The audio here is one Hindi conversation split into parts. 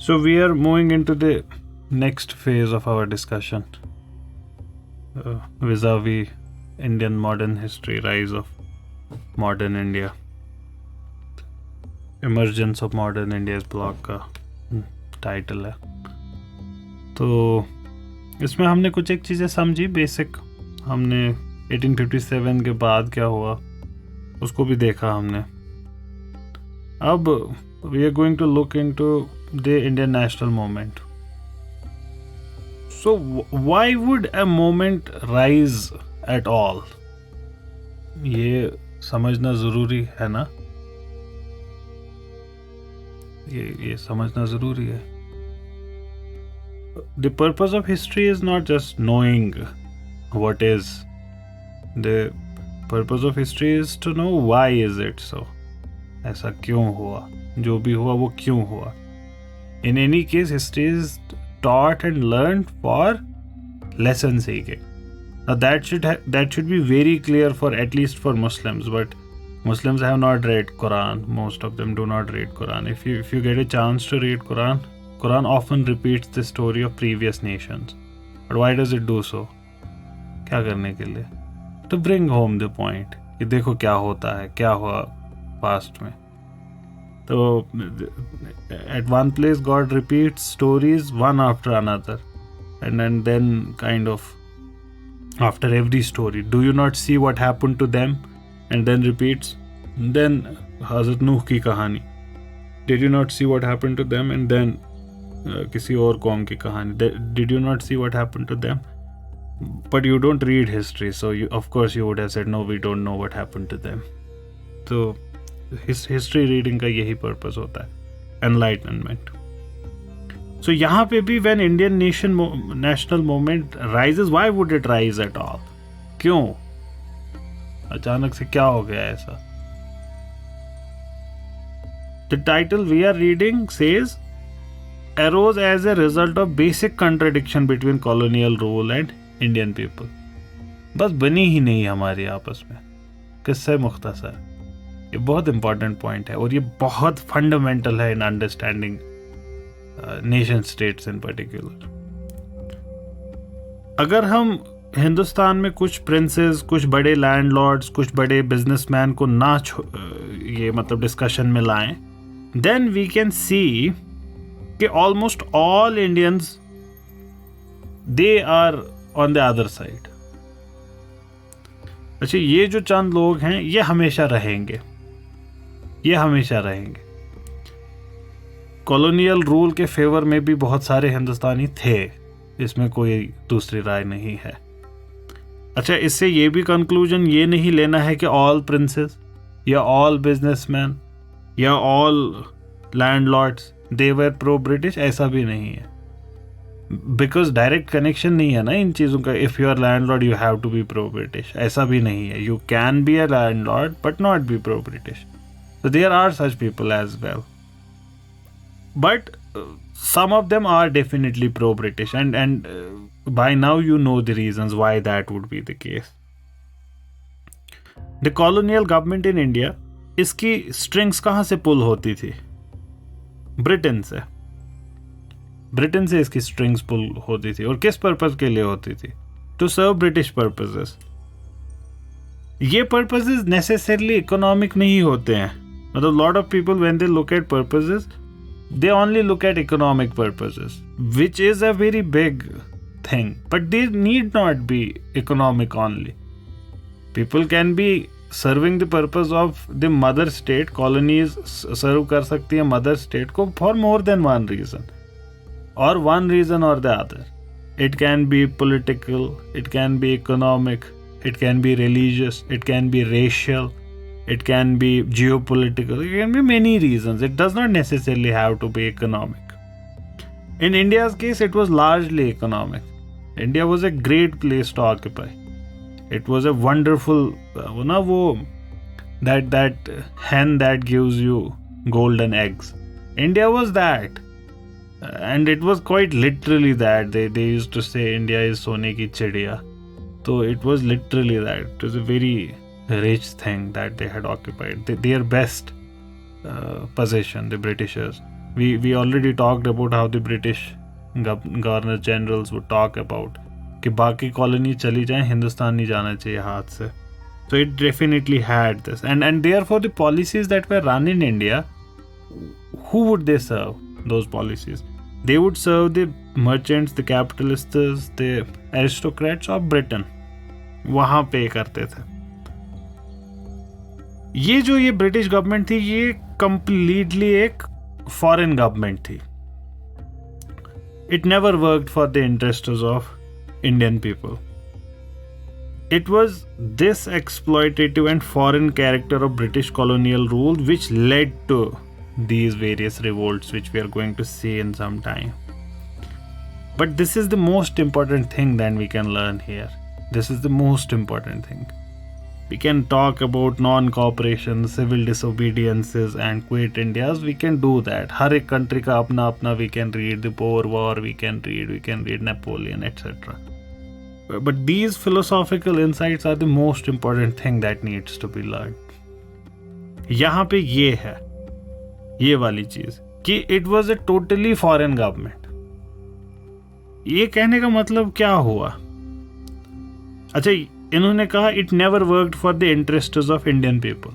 So we are moving into the next phase of our discussion vis-a-vis Indian modern history, rise of modern India, emergence of modern India इस ब्लॉग का टाइटल है. तो इसमें हमने कुछ एक चीज़ें समझी बेसिक. हमने 1857 के बाद क्या हुआ उसको भी देखा हमने. अब we are going to look into the Indian national movement. So why would a movement rise at all? ये समझना ज़रूरी है ना. ये समझना ज़रूरी है. The purpose of history is not just knowing what is. The purpose of history is to know why is it so. ऐसा क्यों हुआ, जो भी हुआ वो क्यों हुआ. In any case, history is taught and learned for lesson seeking. Now that should be very clear for at least for Muslims, but Muslims have not read Quran. Most of them do not read Quran. If you get a chance to read Quran often repeats the story of previous nations. But why does it do so? क्या करने के लिए? To bring home the point कि देखो क्या होता है, क्या हुआ past में. So at one place God repeats stories one after another, and then kind of after every story, do you not see what happened to them? And then repeats. Then Hazrat Nuh की कहानी, did you not see what happened to them? And then किसी और कौम की कहानी, did you not see what happened to them? But you don't read history, so of course you would have said no, we don't know what happened to them. So history reading का यही पर्पस होता है, एनलाइटनमेंट. सो यहाँ पे भी when Indian national movement rises, why would it rise at all? क्यों अचानक से क्या हो गया ऐसा? The title we are reading says arose as a result of basic contradiction between colonial rule and Indian people. बस बनी ही नहीं हमारी आपस में. किससे मुख्तसर. ये बहुत इंपॉर्टेंट पॉइंट है और ये बहुत फंडामेंटल है in understanding nation states in particular. अगर हम हिंदुस्तान में कुछ प्रिंसेस, कुछ बड़े लैंडलॉर्ड्स, कुछ बड़े बिजनेसमैन को ना ये मतलब डिस्कशन में लाएं, देन वी कैन सी कि almost all Indians they are on the other side. अच्छा, ये जो चंद लोग हैं ये हमेशा रहेंगे. कॉलोनियल रूल के फेवर में भी बहुत सारे हिंदुस्तानी थे, इसमें कोई दूसरी राय नहीं है. अच्छा, इससे ये भी कंक्लूजन ये नहीं लेना है कि ऑल प्रिंसेस या ऑल बिजनेसमैन या ऑल लैंडलॉर्ड्स दे वर प्रो ब्रिटिश, ऐसा भी नहीं है. बिकॉज डायरेक्ट कनेक्शन नहीं है ना इन चीज़ों का. If you are landlord you have to be pro British, ऐसा भी नहीं है. You can be a landlord but not be pro British. So there are such people as well, but some of them are definitely pro-British, and by now you know the reasons why that would be the case. The colonial government in India, इसकी strings कहाँ से pull होती थी? ब्रिटेन से इसकी strings pull होती थी. और किस पर्पज के लिए होती थी? To serve British purposes. ये purposes necessarily economic नहीं होते हैं. मतलब lot of people when they look at purposes, they only look at economic purposes, which is a very big thing, but they need not be economic only. People can be serving the purpose of the mother state. Colonies serve कर सकती है mother state को for more than one reason, or one reason or the other. It can be political, it can be economic, it can be religious, it can be racial, it can be geopolitical, it can be many reasons. It does not necessarily have to be economic. In India's case, it was largely economic. India was a great place to occupy. It was a wonderful, that hen that gives you golden eggs. India was that. And it was quite literally that. They used to say India is sone ki chidiya. So it was literally that. It was a very rich thing that they had occupied. Their best possession, the Britishers, we already talked about how the British governor generals would talk about कि बाकी कॉलोनी चली जाएं, हिंदुस्तान नहीं जाना चाहिए हाथ से. So it definitely had this, and therefore the policies that were run in India, who would they serve? Those policies, they would serve the merchants, the capitalists, the aristocrats of Britain. वहाँ पे करते थे. ये ब्रिटिश गवर्नमेंट थी, ये कंप्लीटली एक फॉरेन गवर्नमेंट थी. It never worked for the interests of Indian people. It was this exploitative and foreign character of British colonial rule which led to these various revolts which we are going to see in some time. But this is the most important thing that we can learn here. This is the most important thing. We can talk about non-cooperation, civil disobediences and quit Indias. We can do that. हर एक country का अपना अपना, we can read the Boer War, we can read Napoleon, etc. But these philosophical insights are the most important thing that needs to be learned. यहाँ पे ये है, ये वाली चीज कि it was a totally foreign government. ये कहने का मतलब क्या हुआ? अच्छा, इन्होंने कहा it never worked for the interests of Indian people.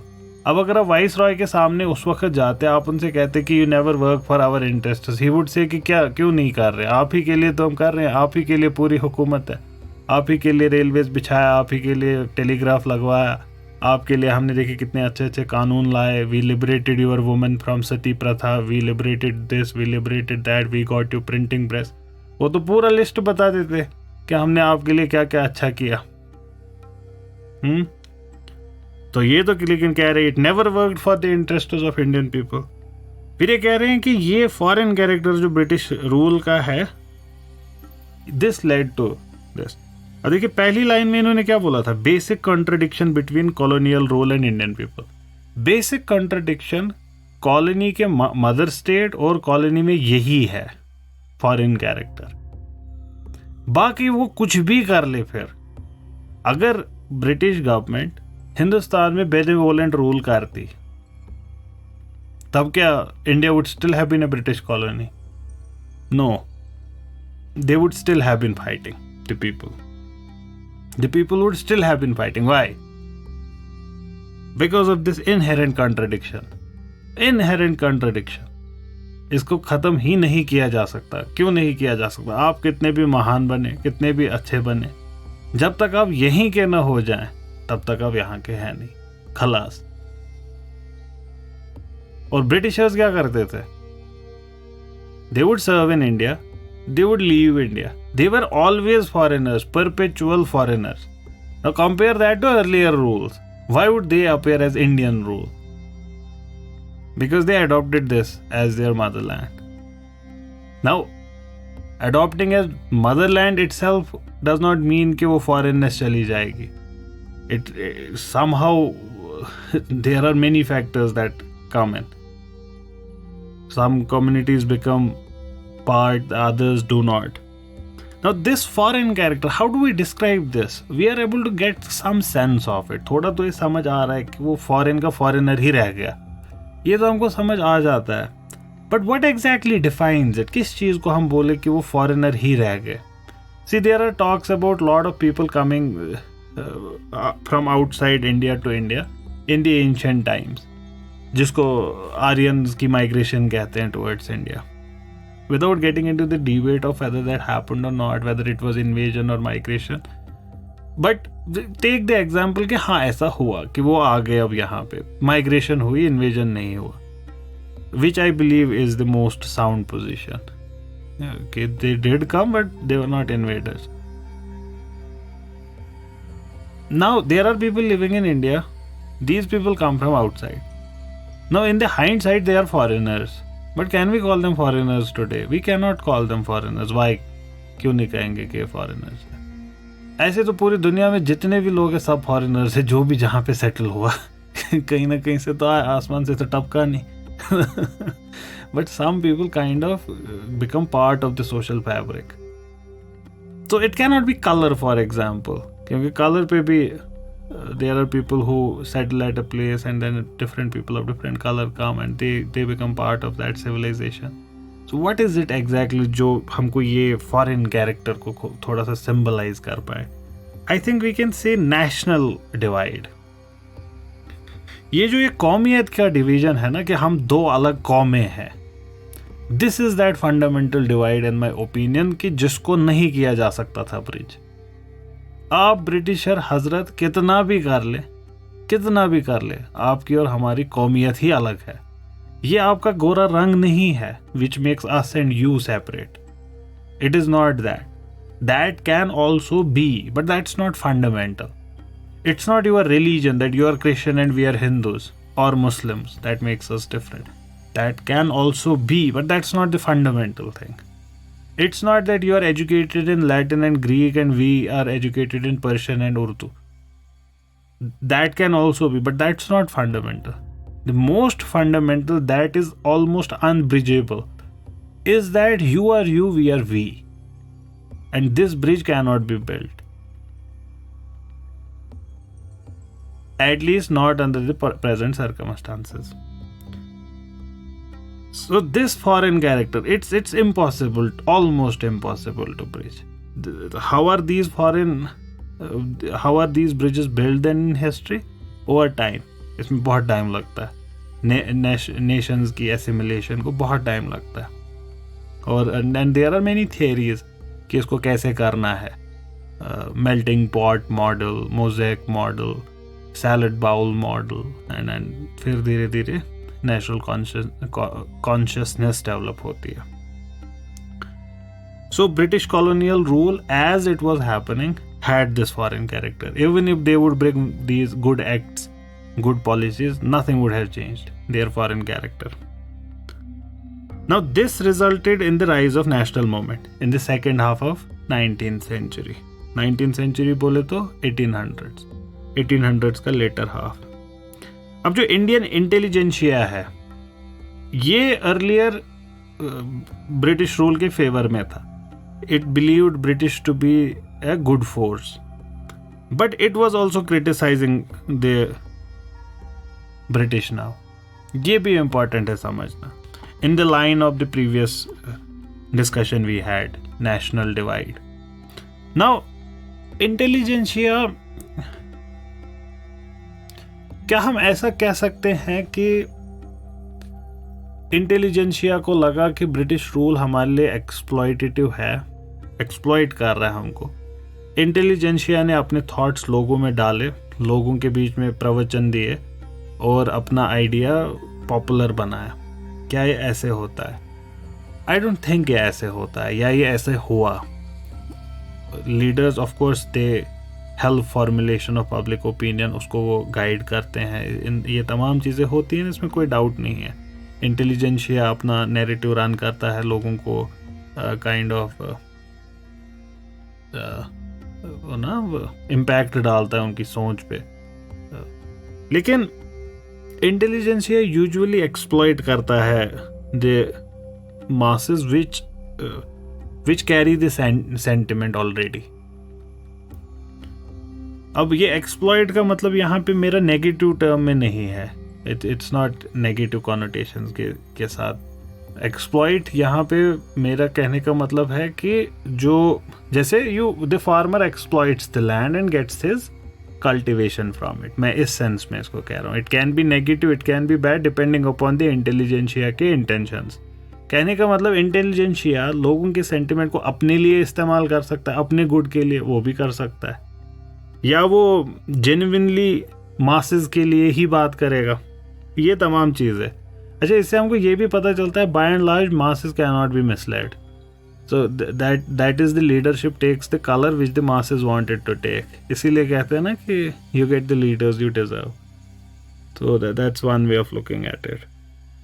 अब अगर आप वाइस रॉय के सामने उस वक्त जाते, आप उनसे कहते कि you never work for our interests, he would say कि क्या, क्यों नहीं कर रहे, आप ही के लिए तो हम कर रहे हैं, आप ही के लिए पूरी हुकूमत है, आप ही के लिए रेलवेज बिछाया, आप ही के लिए टेलीग्राफ लगवाया, आपके लिए हमने देखे कितने अच्छे अच्छे कानून लाए, we liberated your women from sati प्रथा, we liberated this, we liberated that, we got you printing press. वो तो पूरा लिस्ट बता देते कि हमने आपके लिए क्या क्या अच्छा किया. तो ये तो लेकिन कह रहे it never worked for the interests of Indian people. फिर ये कह रहे हैं कि ये फॉरेन कैरेक्टर जो ब्रिटिश रूल का है, दिस लेड टू दिस. और देखिए पहली लाइन में इन्होंने क्या बोला था, basic contradiction between colonial rule and Indian people. Basic contradiction colony के मदर स्टेट और कॉलोनी में यही है, फॉरेन कैरेक्टर. बाकी वो कुछ भी कर ले, फिर अगर ब्रिटिश गवर्नमेंट हिंदुस्तान में बेनेवोलेंट रूल करती, तब क्या India would still have been a British colony? No, they would still have been fighting the people. The people would still have been fighting. Why? Because of this inherent contradiction. Inherent contradiction. इसको खत्म ही नहीं किया जा सकता. क्यों नहीं किया जा सकता? आप कितने भी महान बने, कितने भी अच्छे बने, जब तक आप यहीं के न हो जाएं, तब तक आप यहाँ के हैं नहीं. खलास. और ब्रिटिशर्स क्या करते थे? They would serve in India. They would leave India. They were always foreigners, perpetual foreigners. Now compare that to earlier rules. Why would they appear as Indian rule? Because they adopted this as their motherland. Now, adopting as motherland itself does not mean कि वो foreignness चली जाएगी. It somehow there are many factors that come in. Some communities become part, the others do not. Now this foreign character, how do we describe this? We are able to get some sense of it. थोड़ा तो ये समझ आ रहा है कि वो फॉरेन का फॉरेनर ही रह गया, ये तो हमको समझ आ जाता है. But what exactly defines it? किस चीज़ को हम बोले कि वो फॉरेनर ही रह गए? See, there are talks about lot of people coming from outside India to India in the ancient times, जिसको आर्यंस की माइग्रेशन कहते हैं towards India. Without getting into the debate of whether that happened or not, whether it was invasion or migration, but take the example कि हाँ ऐसा हुआ कि वो आ गए, अब यहाँ पे माइग्रेशन हुई, इन्वेजन नहीं हुआ, which I believe is the most sound position. Okay, they did come, but they were not invaders. Now there are people living in India. These people come from outside. Now in the hindsight, they are foreigners. But can we call them foreigners today? We cannot call them foreigners. Why? क्यों नहीं कहेंगे कि foreigners हैं? ऐसे तो पूरी दुनिया में जितने भी लोग हैं सब foreigners हैं, जो भी जहाँ पे सेटल हुआ कहीं ना कहीं से तो आसमान से तो टपका नहीं. But some people kind of become part of the social fabric. So it cannot be color, for example, क्योंकि color पे भी there are people who settle at a place and then different people of different color come and they become part of that civilization. So what is it exactly जो हमको ये foreign character को थोड़ा सा symbolize कर पाए? I think we can say national divide. ये जो एक कौमियत का डिवीजन है ना कि हम दो अलग कौमें हैं, this is that fundamental divide in my opinion कि जिसको नहीं किया जा सकता था ब्रिज. आप ब्रिटिशर हजरत कितना भी कर ले, आपकी और हमारी कौमियत ही अलग है. ये आपका गोरा रंग नहीं है which makes us and you separate. It is not that. That can also be but that's not fundamental. It's not your religion that you are Christian and we are Hindus or Muslims that makes us different. That can also be, but that's not the fundamental thing. It's not that you are educated in Latin and Greek and we are educated in Persian and Urdu. That can also be, but that's not fundamental. The most fundamental, that is almost unbridgeable, is that you are you, we are we. And this bridge cannot be built. At least not under the present circumstances. So this foreign character, it's impossible, almost impossible to bridge. How are these bridges built then in history? Over time. इसमें बहुत टाइम लगता है. Nations की assimilation को बहुत टाइम लगता है. और and there are many theories कि इसको कैसे करना है. Melting pot model, mosaic model, salad bowl model and फिर धीरे धीरे नेशनल कॉन्शियसनेस डेवलप होती है. So British colonial rule as it was happening had this foreign character. Even if they would bring these good acts, good policies, nothing would have changed their foreign character. Now this resulted in the rise of national movement in the second half of 19th century. 19th century बोले तो 1800s का लेटर हाफ. अब जो इंडियन इंटेलिजेंशिया है ये अर्लियर ब्रिटिश रूल के फेवर में था. It believed British to be a good force but it was also criticising the British now. ये भी इंपॉर्टेंट है समझना. In the line of the previous discussion we had, national divide. Now intelligentsia, क्या हम ऐसा कह सकते हैं कि इंटेलिजेंशिया को लगा कि ब्रिटिश रूल हमारे लिए एक्सप्लॉइटेटिव है, एक्सप्लॉइट कर रहा है हमको. इंटेलिजेंशिया ने अपने थॉट्स लोगों में डाले, लोगों के बीच में प्रवचन दिए और अपना आइडिया पॉपुलर बनाया. क्या ये ऐसे होता है? आई डोंट थिंक ये ऐसे होता है या ये ऐसे हुआ. Leaders of course they help formulation of public opinion, उसको वो गाइड करते हैं. ये तमाम चीज़ें होती हैं, इसमें कोई डाउट नहीं है. इंटेलिजेंशिया अपना नैरेटिव रन करता है, लोगों को काइंड ऑफ इम्पैक्ट डालता है उनकी सोच पे. लेकिन इंटेलिजेंशिया यूजुअली एक्सप्लॉइट करता है the masses which carry the sentiment already. अब ये एक्सप्लॉइट का मतलब यहाँ पे मेरा नेगेटिव टर्म में नहीं है. इट्स नॉट नेगेटिव कॉनोटेशंस के साथ. एक्सप्लॉइट यहाँ पे मेरा कहने का मतलब है कि जो जैसे the farmer exploits the land and gets his cultivation from it. मैं इस सेंस में इसको कह रहा हूँ. It can be negative, it can be bad depending upon the intelligentsia के इंटेंशंस. कहने का मतलब इंटेलिजेंशिया लोगों के सेंटिमेंट को अपने लिए इस्तेमाल कर सकता है, अपने गुड के लिए वो भी कर सकता है, या वो जेन्युइनली मासेस के लिए ही बात करेगा. ये तमाम चीज़ है. अच्छा, इससे हमको ये भी पता चलता है by and large masses can not be misled. So that is the leadership takes the colour which the masses wanted to take. इसीलिए कहते हैं ना कि you get the leaders you deserve. So that's one way of looking at it.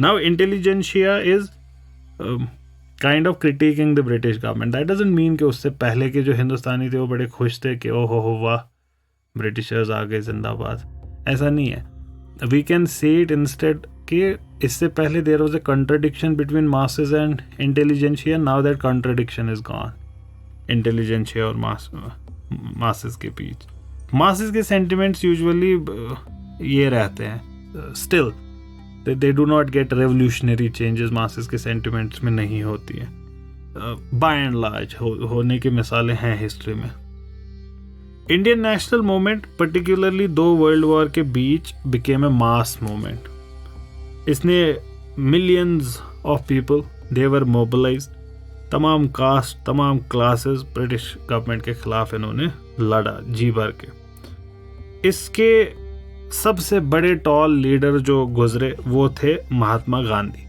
Now intelligentsia is kind of critiquing the British government. That doesn't mean कि उससे पहले के जो हिंदुस्तानी थे वो बड़े खुश थे कि ओहो हो वाह ब्रिटिशर्स आ गए जिंदाबाद. ऐसा नहीं है. We can say it instead कि इससे पहले there was a contradiction between masses and intelligentsia. Now that contradiction is gone. Intelligentsia और मासेस के बीच मासेस के सेंटिमेंट्स यूजुअली ये रहते हैं, still they do not get revolutionary changes, masses के सेंटिमेंट्स में नहीं होती हैं बाय एंड लार्ज, होने की मिसालें हैं हिस्ट्री में। Indian national movement particularly 2 world war के बीच बिकेम ए मास मूवमेंट। इसने millions of people they were mobilised, तमाम कास्ट तमाम क्लासेस ब्रिटिश गवर्नमेंट के खिलाफ इन्होंने लड़ा जी भर के। इसके सबसे बड़े टॉल लीडर जो गुजरे वो थे महात्मा गांधी।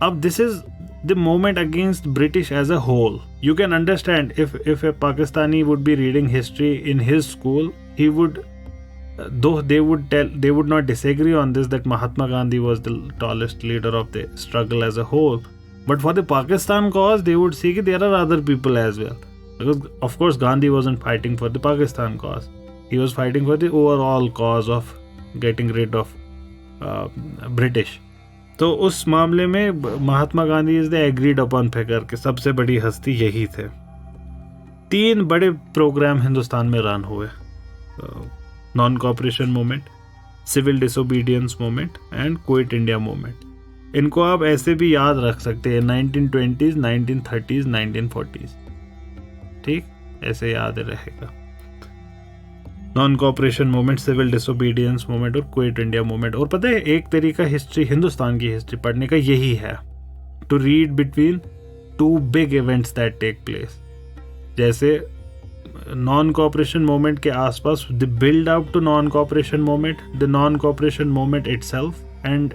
अब this is the movement against British as a whole. You can understand if a Pakistani would be reading history in his school, he would, though they would not disagree on this, that Mahatma Gandhi was the tallest leader of the struggle as a whole. But for the Pakistan cause, they would see that there are other people as well. Because of course Gandhi wasn't fighting for the Pakistan cause. He was fighting for the overall cause of getting rid of British. तो उस मामले में Mahatma Gandhi is the agreed upon figure के सबसे बड़ी हस्ती यही थे। 3 बड़े प्रोग्राम हिंदुस्तान में रन हुए, non cooperation movement, civil disobedience movement and quit India movement. इनको आप ऐसे भी याद रख सकते हैं 1920s, 1930s, 1940s, ठीक, ऐसे याद रहेगा। Non cooperation movement, civil disobedience movement और क्विट इंडिया मूवमेंट। और पता है एक तरीका हिस्ट्री, हिंदुस्तान की हिस्ट्री पढ़ने का यही है, to read between 2 big events that take place. जैसे नॉन कॉपरेशन मूवमेंट के आसपास the build up to non cooperation movement, the non cooperation movement itself and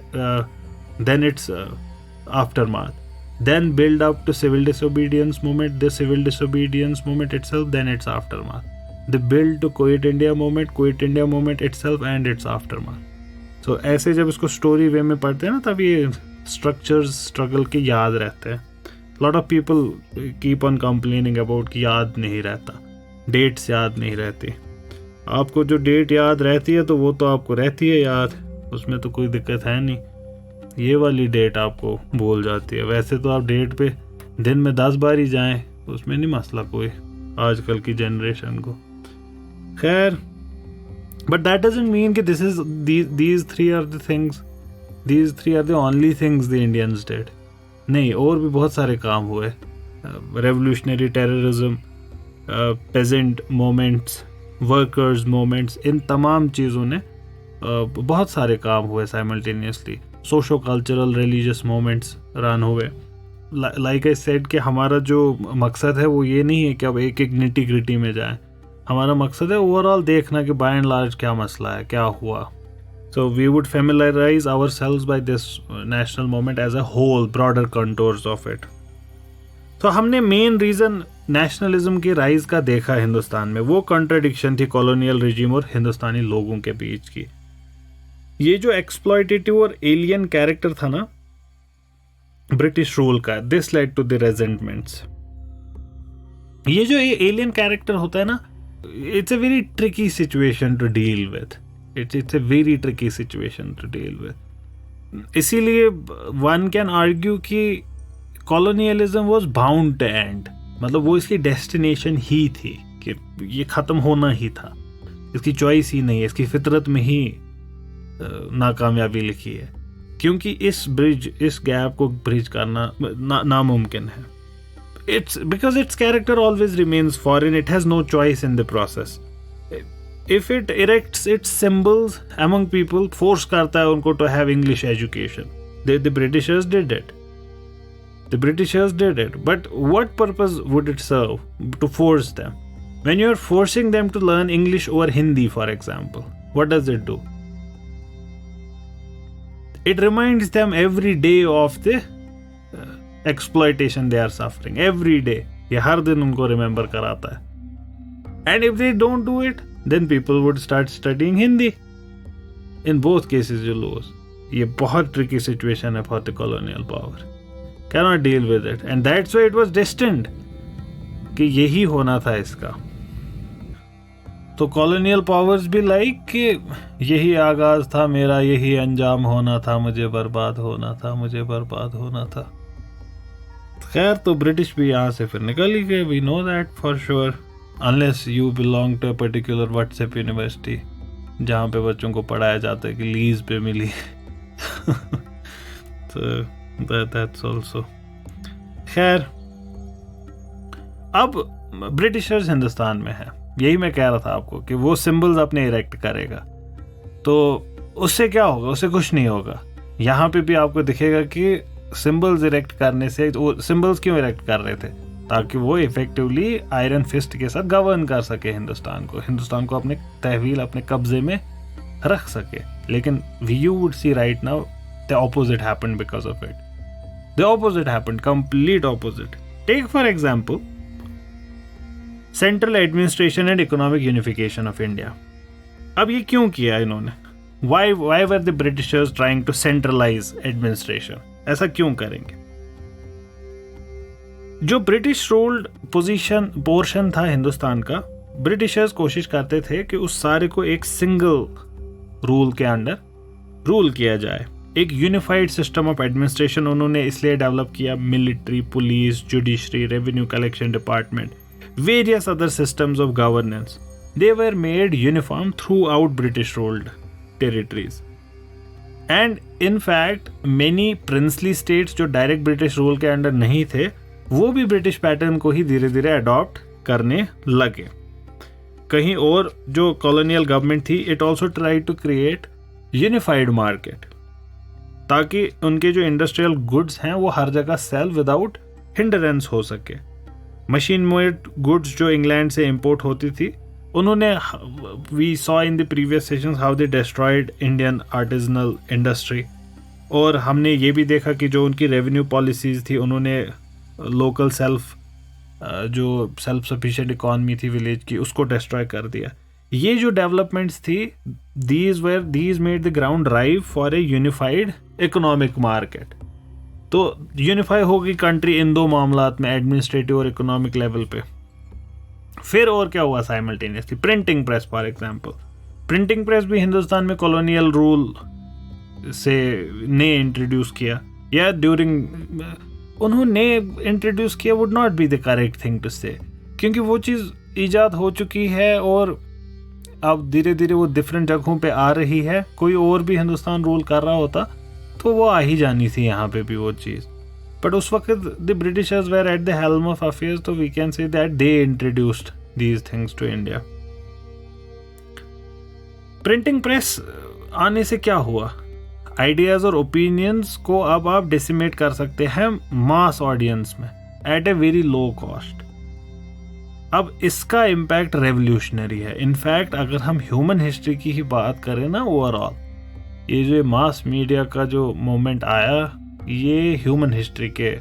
then its aftermath, then build up to civil disobedience movement, the civil disobedience movement itself, then its aftermath, the build to quit India movement itself and its aftermath. So ऐसे जब इसको स्टोरी वे में पढ़ते हैं ना, तब ये स्ट्रक्चर्स स्ट्रगल के याद रहते हैं। Lot of people keep on complaining about कि याद नहीं रहता, डेट्स याद नहीं रहती। आपको जो डेट याद रहती है तो वो तो आपको रहती है याद, उसमें तो कोई दिक्कत है नहीं। ये वाली डेट आपको भूल जाती है। वैसे तो आप डेट पे दिन में 10 बार ही जाएं, उसमें नहीं मसला कोई आजकल की जनरेशन को। खैर, बट दैट डजंट मीन कि these 3 are the things, these 3 are the only things the Indians did. नहीं, और भी बहुत सारे काम हुए। Revolutionary terrorism, peasant movements, workers movements, इन तमाम चीज़ों ने बहुत सारे काम हुए simultaneously. Socio cultural religious movements run हुए। लाइक आई सेड कि हमारा जो मकसद है वो ये नहीं है कि अब एक एक निटी ग्रिटी में जाएं। हमारा मकसद है ओवरऑल देखना कि बाय एंड लार्ज क्या मसला है, क्या हुआ। So we would familiarize ourselves by this national movement as a whole, broader contours of it. तो हमने मेन रीजन नेशनलिज्म की राइज का देखा हिंदुस्तान में, वो कंट्राडिक्शन थी कॉलोनियल रिजीम और हिंदुस्तानी लोगों के बीच की। ये जो एक्सप्लॉयटेटिव और एलियन कैरेक्टर था ना ब्रिटिश रूल का, this led to the resentments. ये जो एलियन कैरेक्टर होता है ना, it's a very tricky situation to deal with. It's a very tricky situation to deal with. इसीलिए one can argue कि colonialism was bound to end, मतलब वो इसकी डेस्टिनेशन ही थी कि ये ख़त्म होना ही था, इसकी चॉइस ही नहीं है, इसकी फितरत में ही नाकामयाबी लिखी है, क्योंकि इस गैप को ब्रिज करना नामुमकिन है। It's because its character always remains foreign, it has no choice in the process. If it erects its symbols among people, force करता है उनको to have English education. The Britishers did it. But what purpose would it serve to force them? When you are forcing them to learn English over Hindi, for example, what does it do? It reminds them every day of the exploitation they are suffering. Every day. ये हर दिन उनको remember कराता है. And if they don't do it, then people would start studying Hindi. In both cases you lose. ये बहुत tricky situation है for the colonial power. Cannot deal with it. And that's why it was destined कि यही होना था इसका। तो colonial powers भी like कि यही आगाज था मेरा, यही अंजाम होना था, मुझे बर्बाद होना था। खैर, तो ब्रिटिश भी यहाँ से फिर निकल ही गए, we know that for sure. Unless you belong to a particular WhatsApp university जहाँ पे बच्चों को पढ़ाया जाता है कि लीज पे मिली तो दैट्स ऑल्सो। खैर, अब ब्रिटिशर्स हिंदुस्तान में है, यही मैं कह रहा था आपको कि वो सिंबल्स अपने इरेक्ट करेगा, तो उससे क्या होगा? उससे कुछ नहीं होगा। यहाँ पे भी आपको दिखेगा कि सिंबल्स इरेक्ट करने से, वो सिंबल्स क्यों इरेक्ट कर रहे थे? ताकि वो इफेक्टिवली आयरन फिस्ट के साथ गवर्न कर सके हिंदुस्तान को अपने तहवील, अपने कब्जे में रख सके। लेकिन you would see right now the opposite happened because of it. The opposite happened, complete opposite. Take for example central administration and economic unification of India. अब ये क्यों किया इन्होंने? Why were the Britishers trying to centralize administration? ऐसा क्यों करेंगे? जो ब्रिटिश रूल्ड पोर्शन था हिंदुस्तान का, ब्रिटिशर्स कोशिश करते थे कि उस सारे को एक सिंगल रूल के अंडर रूल किया जाए। एक यूनिफाइड सिस्टम ऑफ एडमिनिस्ट्रेशन उन्होंने इसलिए डेवलप किया। Military, police, judiciary, revenue collection department, various other systems of governance, they were made uniform throughout British ruled territories. And in fact many princely states जो डायरेक्ट ब्रिटिश रूल के अंडर नहीं थे, वो भी ब्रिटिश पैटर्न को ही धीरे धीरे अडॉप्ट करने लगे। कहीं और जो कॉलोनियल गवर्नमेंट थी, it also try to create unified market, ताकि उनके जो इंडस्ट्रियल गुड्स हैं वो हर जगह सेल विदाउट हिंडरेंस हो सके। मशीन मेड गुड्स जो इंग्लैंड से इंपोर्ट होती थी, उन्होंने, we saw in the previous sessions how they destroyed Indian artisanal industry. और हमने ये भी देखा कि जो उनकी रेवेन्यू पॉलिसीज़ थी, उन्होंने लोकल जो सेल्फ सफिशिएंट इकॉनमी थी विलेज की, उसको डिस्ट्रॉय कर दिया। ये जो डेवलपमेंट्स थी, these made the ground राइव for a unified economic market. तो यूनिफाई होगी कंट्री इन दो मामलात में, एडमिनिस्ट्रेटिव और इकोनॉमिक लेवल पे। फिर और क्या हुआ simultaneously? Printing press for example. Printing press भी हिंदुस्तान में कॉलोनियल रूल से ने इंट्रोड्यूस किया, या ड्यूरिंग उन्होंने इंट्रोड्यूस किया would not be the correct thing to say, क्योंकि वो चीज़ ईजाद हो चुकी है और अब धीरे धीरे वो डिफरेंट जगहों पे आ रही है। कोई और भी हिंदुस्तान रूल कर रहा होता तो वो आ ही जानी थी यहाँ पे भी वो चीज़। बट उस वक्त the Britishers were at the helm of affairs, तो we can say that they introduced these things to India. Printing press आने से क्या हुआ? आइडियाज और ओपिनियंस को अब आप डिसिमेट कर सकते हैं मास ऑडियंस में at a very low cost. अब इसका इम्पैक्ट रेवोल्यूशनरी है। इनफैक्ट अगर हम ह्यूमन हिस्ट्री की ही बात करें ना, ओवरऑल ये जो मास मीडिया का जो मोमेंट आया, ये ह्यूमन हिस्ट्री के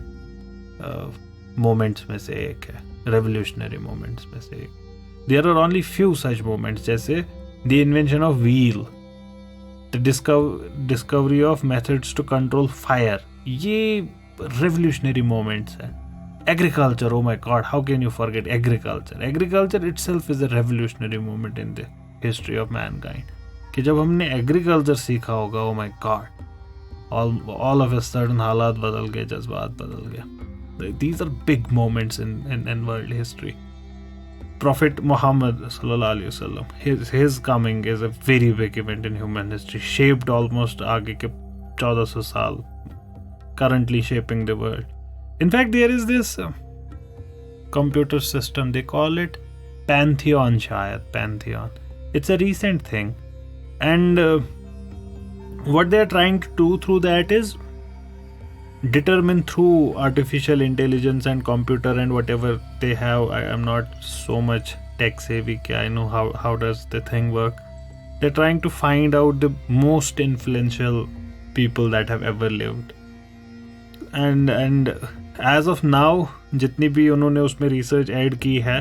मोमेंट्स में से एक है, रेवोल्यूशनरी मोमेंट्स में से एक। There are only few such moments, जैसे the invention of wheel, the discovery of methods to control fire, ये रेवोल्यूशनरी मोमेंट्स हैं। Agriculture, oh my God, how can you forget agriculture? Agriculture itself is a revolutionary moment in the history of mankind, कि जब हमने एग्रीकल्चर सीखा होगा, oh my God, all of a sudden हालात बदल गए, जज्बात बदल गए। These are big moments in world history. Prophet Muhammad sallallahu alaihi wasallam, his coming is a very big event in human history, shaped almost आगे के 1400 साल, currently shaping the world. In fact, there is this computer system, they call it Pantheon, शायद Pantheon. It's a recent thing, and what they are trying to do through that is determine through artificial intelligence and computer and whatever they have. I am not so much tech savvy, I know how does the thing work. They're trying to find out the most influential people that have ever lived, and as of now जितनी भी उन्होंने उसमें research add की है,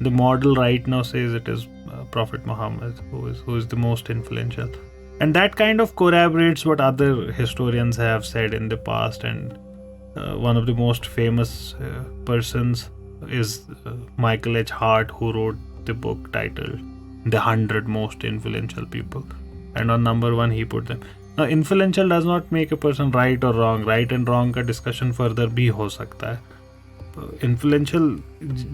the model right now says it is Prophet Muhammad who is the most influential. And that kind of corroborates what other historians have said in the past. And one of the most famous persons is Michael H. Hart, who wrote the book titled The 100 Most Influential People. And on number 1, he put them. Now, influential does not make a person right or wrong. Right and wrong का discussion further भी हो सकता है. इन्फ्लुएंशियल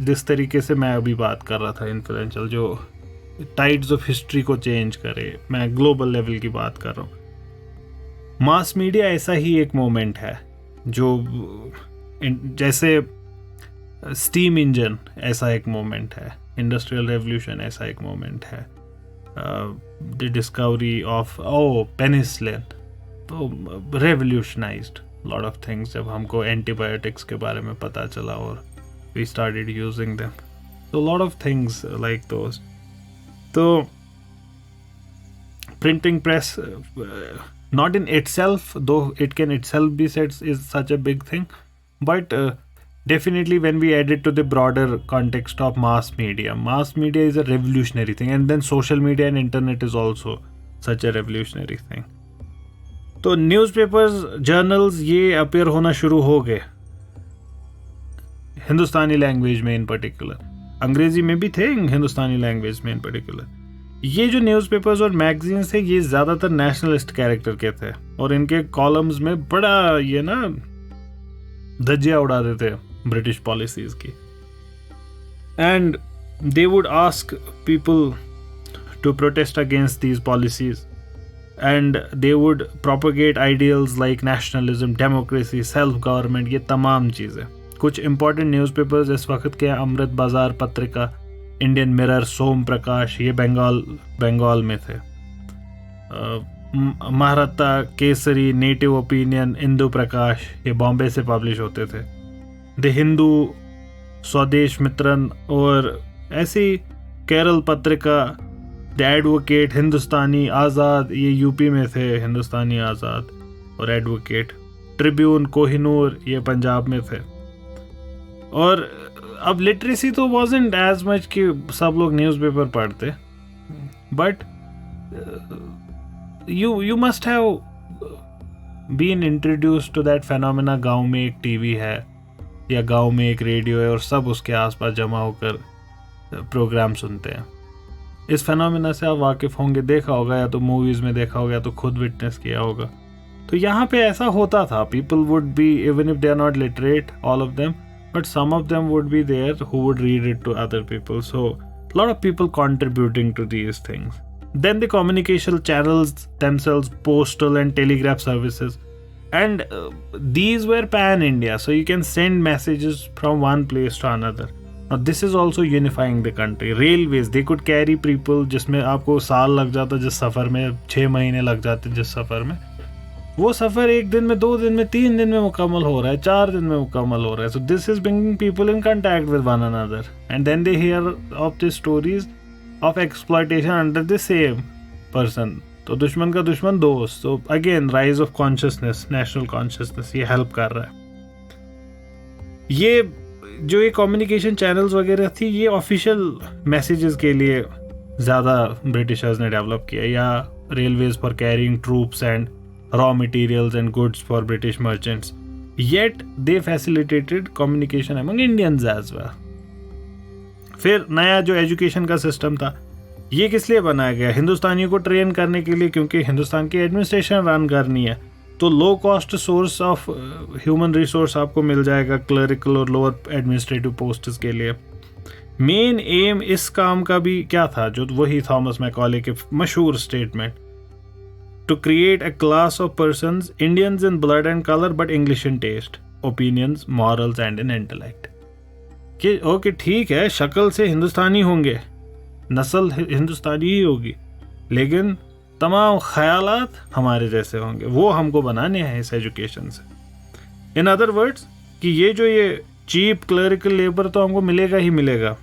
जिस तरीके से मैं अभी बात कर रहा था, इन्फ्लुएंशियल जो टाइड्स ऑफ हिस्ट्री को चेंज करे, मैं ग्लोबल लेवल की बात कर रहा हूँ। मास मीडिया ऐसा ही एक मोमेंट है जो जैसे स्टीम इंजन ऐसा एक मोमेंट है, इंडस्ट्रियल रेवोल्यूशन ऐसा एक मोमेंट है, द डिस्कवरी ऑफ पेनिसिलिन तो रेवोल्यूशनाइज्ड लॉट ऑफ थिंग्स जब हमको एंटीबायोटिक्स के बारे में पता चला और वी स्टार्टेड यूजिंग देम, तो lot of things like those. तो printing press not in itself, though it can itself be said is such a big thing, but definitely when we add it to the broader context of mass media is a revolutionary thing, and then social media and internet is also such a revolutionary thing. तो न्यूज़पेपर्स, जर्नल्स ये अपीयर होना शुरू हो गए हिंदुस्तानी लैंग्वेज में इन पर्टिकुलर, अंग्रेजी में भी थे, हिंदुस्तानी लैंग्वेज में इन पर्टिकुलर। ये जो न्यूज़पेपर्स और मैगजीन्स थे ये ज़्यादातर नेशनलिस्ट कैरेक्टर के थे और इनके कॉलम्स में बड़ा ये ना धज्जियाँ उड़ाते थे ब्रिटिश पॉलिसीज़ की, and they would ask people to protest against these policies, and they would propagate ideals like nationalism, democracy, self government, ये तमाम चीज़ें। कुछ इंपॉर्टेंट न्यूज़पेपर्स इस वक्त के अमृत बाज़ार पत्रिका, इंडियन मिरर, सोम प्रकाश, ये बंगाल में थे, महारत्ता, केसरी, नेटिव ओपिनियन, इंदु प्रकाश, ये बॉम्बे से पब्लिश होते थे, द हिंदू, स्वदेश मित्रन, और ऐसी केरल पत्रिका, द एडवोकेट, हिंदुस्तानी आज़ाद, ये यूपी में थे, हिंदुस्तानी आज़ाद और एडवोकेट, ट्रिब्यून, कोहिनूर, ये पंजाब में थे। और अब लिटरेसी तो wasn't as much कि सब लोग न्यूज़पेपर पढ़ते, but you must have been introduced to that phenomena। गांव में एक टीवी है या गांव में एक रेडियो है और सब उसके आसपास जमा होकर प्रोग्राम सुनते हैं। इस फेनोमेना से आप वाकिफ़ होंगे, देखा होगा या तो मूवीज़ में देखा होगा या तो खुद विटनेस किया होगा। तो यहाँ पे ऐसा होता था, people would be, even if they are not literate all of them, but some of them would be there who would read it to other people. So a lot of people contributing to these things. Then the communication channels themselves, postal and telegraph services, and these were pan-India, so you can send messages from one place to another. Now this is also unifying the country. Railways, they could carry people जिसमें आपको साल लग जाता जिस सफ़र में, 6 महीने लग जाते जिस सफ़र में, वो सफ़र 1 दिन में, 2 दिन में, 3 दिन में मुकम्मल हो रहा है, 4 दिन में मुकम्मल हो रहा है। So this is bringing people in contact with one another, and then they hear of the stories of exploitation under the same person. तो दुश्मन का दुश्मन दोस्त। तो again rise of consciousness, national consciousness, ये हेल्प कर रहा है। ये जो ये कम्युनिकेशन चैनल्स वगैरह थी, ये ऑफिशियल मैसेजेस के लिए ज़्यादा ब्रिटिशर्स ने डेवलप किया, या railways for carrying troops and raw materials and goods for British merchants, yet they facilitated communication among Indians as well. फिर नया जो एजुकेशन का सिस्टम था, ये किस लिए बनाया गया? हिंदुस्तानियों को ट्रेन करने के लिए, क्योंकि हिंदुस्तान की एडमिनिस्ट्रेशन रन करनी है, तो low cost source of human resource आपको मिल जाएगा क्लरिकल और लोअर एडमिनिस्ट्रेटिव पोस्ट्स के लिए। मेन एम इस काम का भी क्या था, जो वही थॉमस मैकॉले के मशहूर statement, to create a class of persons, Indians in blood and color but English in taste, opinions, morals and in intellect। कि ओके ठीक है, शक्ल से हिंदुस्तानी होंगे, नस्ल हिंदुस्तानी ही होगी, लेकिन तमाम ख्यालात हमारे जैसे होंगे, वो हमको बनाने हैं इस एजुकेशन से। इन अदर वर्ड्स कि ये जो ये चीप क्लरिकल लेबर तो हमको मिलेगा ही मिलेगा,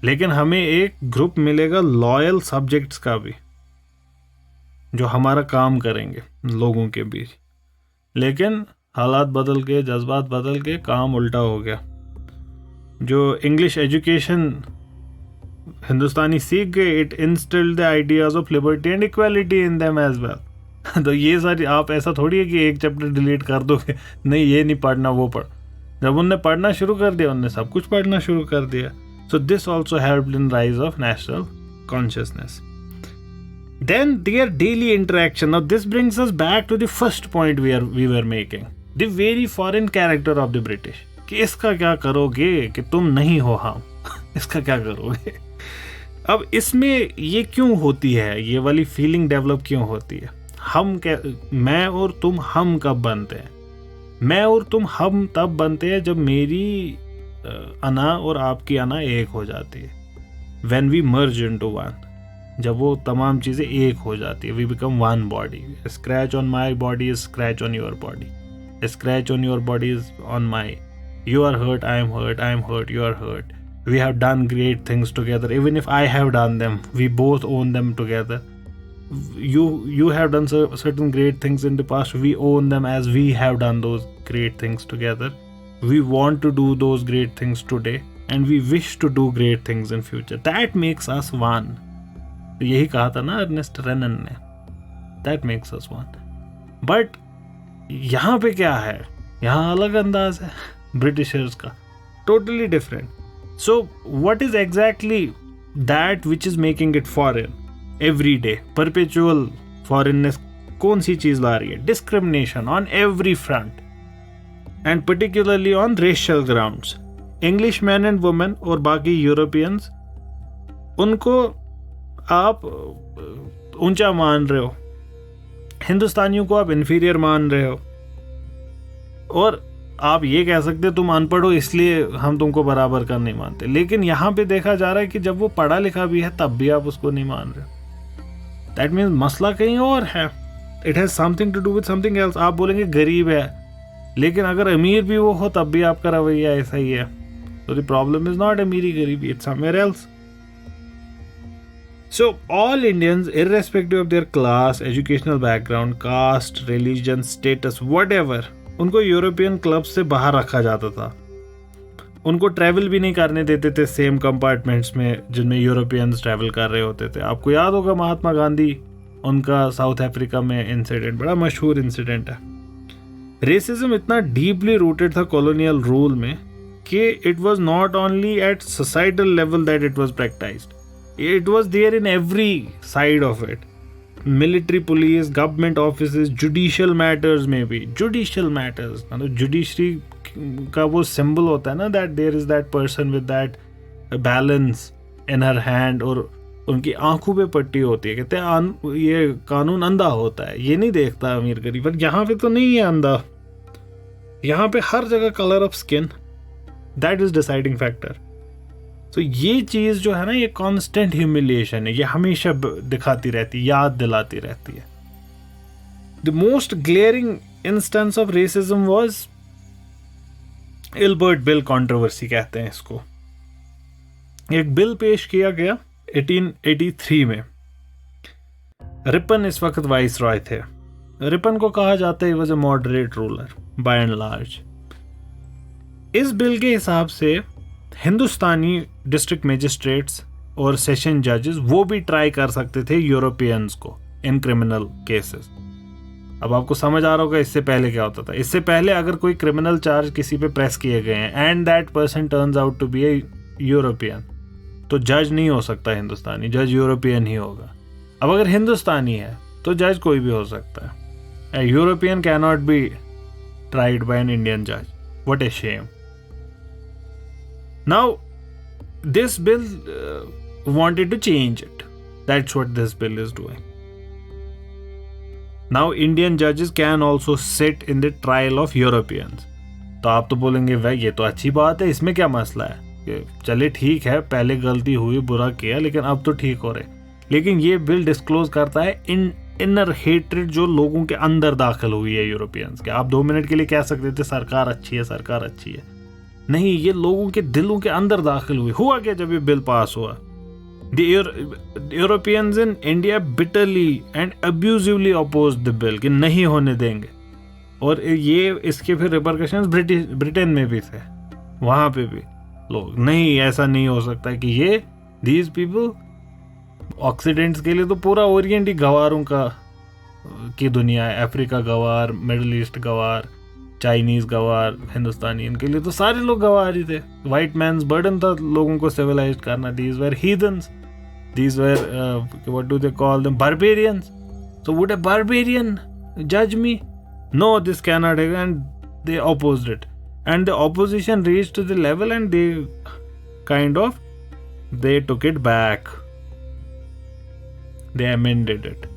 लेकिन हमें एक ग्रुप मिलेगा लॉयल सब्जेक्ट्स का भी, जो हमारा काम करेंगे लोगों के बीच। लेकिन हालात बदल गए, जज्बात बदल गए, काम उल्टा हो गया। जो इंग्लिश एजुकेशन हिंदुस्तानी सीख गए, it instilled the ideas of liberty and equality in them as well. तो ये सारी, आप ऐसा थोड़ी है कि एक चैप्टर डिलीट कर दोगे, नहीं ये नहीं पढ़ना, वो पढ़। जब उनने पढ़ना शुरू कर दिया, उनने सब कुछ पढ़ना शुरू कर दिया। So this also helped in rise of national consciousness. Then their daily interaction. Now this brings us back to the first point we were making. The very foreign character of the British. कि इसका क्या करोगे कि तुम नहीं हो हम इसका क्या करोगे। अब इसमें ये क्यों होती है, ये वाली फीलिंग डेवलप क्यों होती है? मैं और तुम हम कब बनते हैं? मैं और तुम हम तब बनते हैं जब मेरी अना और आपकी अना एक हो जाती है। When we merge into one, जब वो तमाम चीज़ें एक हो जाती है, we become one body. A scratch on my body is scratch on your body. A scratch on your body is on my. You are hurt, I am hurt, I am hurt, you are hurt. We have done great things together. Even if I have done them, we both own them together. You have done certain great things in the past. We own them as we have done those great things together. We want to do those great things today, and we wish to do great things in future. That makes us one. यही कहा था ना अर्नेस्ट रेनन ने, That makes us one. But यहाँ पे क्या है, यहाँ अलग अंदाज है ब्रिटिशर्स का, totally different. So what is exactly that which is making it foreign? Every day perpetual foreignness कौन सी चीज ला रही है? Discrimination on every front, and particularly on racial grounds. Englishmen and women और बाकी यूरोपियंस, उनको आप ऊंचा मान रहे हो, हिंदुस्तानियों को आप इन्फीरियर मान रहे हो, और आप ये कह सकते तुम अनपढ़ हो इसलिए हम तुमको बराबर कर नहीं मानते। लेकिन यहाँ पे देखा जा रहा है कि जब वो पढ़ा लिखा भी है तब भी आप उसको नहीं मान रहे हो। दैट मीन्स मसला कहीं और है। It has something to do with something else. आप बोलेंगे गरीब है, लेकिन अगर अमीर भी वो हो तब भी आपका रवैया ऐसा ही है। तो द प्रॉब्लम इज नॉट अमीरी गरीबी, it's somewhere else. So all Indians, irrespective of their class, educational background, caste, religion, status, whatever, उनको यूरोपियन क्लब से बाहर रखा जाता था। उनको ट्रैवल भी नहीं करने देते थे सेम कंपार्टमेंट्स में जिनमें यूरोपियंस ट्रैवल कर रहे होते थे। आपको याद होगा महात्मा गांधी, उनका साउथ अफ्रीका में इंसिडेंट बड़ा मशहूर इंसिडेंट है। रेसिज्म इतना डीपली रूटेड था कॉलोनियल रूल में कि it was not only at societal level that it was practised, it was there in every side of it. Military, police, government offices, judicial matters में भी, judicial matters, मतलब judiciary का वो symbol होता है ना, that there is that person with that balance in her hand, और उनकी आंखों पे पट्टी होती है। कहते हैं ये कानून अंधा होता है, ये नहीं देखता अमीर गरीब। पर यहाँ पे तो नहीं है अंधा, यहाँ पे हर जगह colour of skin, that is deciding factor. तो ये चीज जो है ना, ये कांस्टेंट ह्यूमिलिएशन है, ये हमेशा दिखाती रहती है, याद दिलाती रहती है। The most glaring instance of racism was Ilbert bill controversy कहते हैं इसको। एक बिल पेश किया गया 1883 में। रिपन इस वक्त वाइस रॉय थे। रिपन को कहा जाता है he was a moderate ruler by and large. इस बिल के हिसाब से हिंदुस्तानी डिस्ट्रिक्ट मजिस्ट्रेट्स और सेशन जजेस वो भी ट्राई कर सकते थे यूरोपियंस को इन क्रिमिनल केसेस। अब आपको समझ आ रहा होगा इससे पहले क्या होता था। इससे पहले अगर कोई क्रिमिनल चार्ज किसी पे प्रेस किए गए हैं and that person turns out to be a European, तो जज नहीं हो सकता हिंदुस्तानी, जज यूरोपियन ही होगा। अब अगर हिंदुस्तानी है तो जज कोई भी हो सकता है। A European can not be tried by an Indian जज। What a shame. Now, this bill wanted to change it. That's what this bill is doing. Now, Indian judges can also sit in the trial of Europeans. तो आप तो बोलेंगे भाई ये तो अच्छी बात है, इसमें क्या मसला है, चले ठीक है, पहले गलती हुई, बुरा किया, लेकिन अब तो ठीक हो रहे। लेकिन ये बिल डिस्क्लोज करता है इनर हेट्रेड जो लोगों के अंदर दाखिल हुई है यूरोपियंस के। आप 2 मिनट के लिए कह सकते थे सरकार अच्छी है, सरकार अच्छी है, नहीं, ये लोगों के दिलों के अंदर दाखिल हुई। हुआ क्या जब ये बिल पास हुआ? The Europeans in India bitterly and abusively oppose the bill कि नहीं होने देंगे। और ये इसके फिर रिपरकशंस ब्रिटेन में भी थे, वहां पे भी लोग नहीं, ऐसा नहीं हो सकता कि ये दीज पीपल ऑक्सीडेंट्स के लिए तो पूरा ओरिएंट ही गवारों की दुनिया है। अफ्रीका गवार, मिडिल ईस्ट गवार, चाइनीज गवार, हिंदुस्तानी, इनके लिए तो सारे लोग गवार ही थे। व्हाइट मैन्स बर्डन था लोगों को सिविलाइज करना। These were heathens, these were what do they call them, barbarians. So would a barbarian जज me? No, this can not, and they opposed it. and the opposition reached to the level and they took it back. They amended it.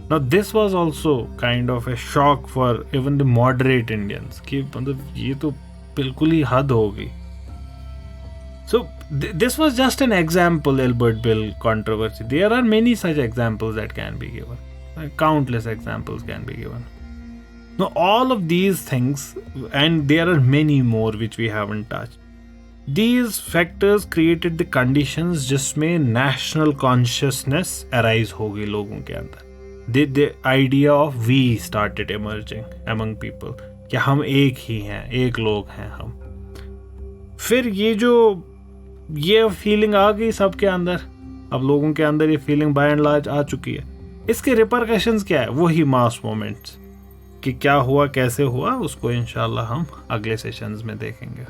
Now this was also kind of a shock for even the moderate Indians कि मतलब ये तो बिल्कुल ही हद हो गई. So this was just an example, Albert Bill controversy. There are many such examples that can be given. Countless examples can be given. Now all of these things, and there are many more which we haven't touched, these factors created the conditions जिसमें national consciousness arise हो गई लोगों के अंदर. The idea of we started emerging among people कि हम एक ही हैं, एक लोग हैं हम. फिर ये फीलिंग आ गई सबके अंदर. अब लोगों के अंदर ये फीलिंग बाय एंड लार्ज आ चुकी है. इसके रिपरकशंस क्या है? वही मास मोमेंट्स कि क्या हुआ, कैसे हुआ, उसको इंशाल्लाह हम अगले सेशंस में देखेंगे.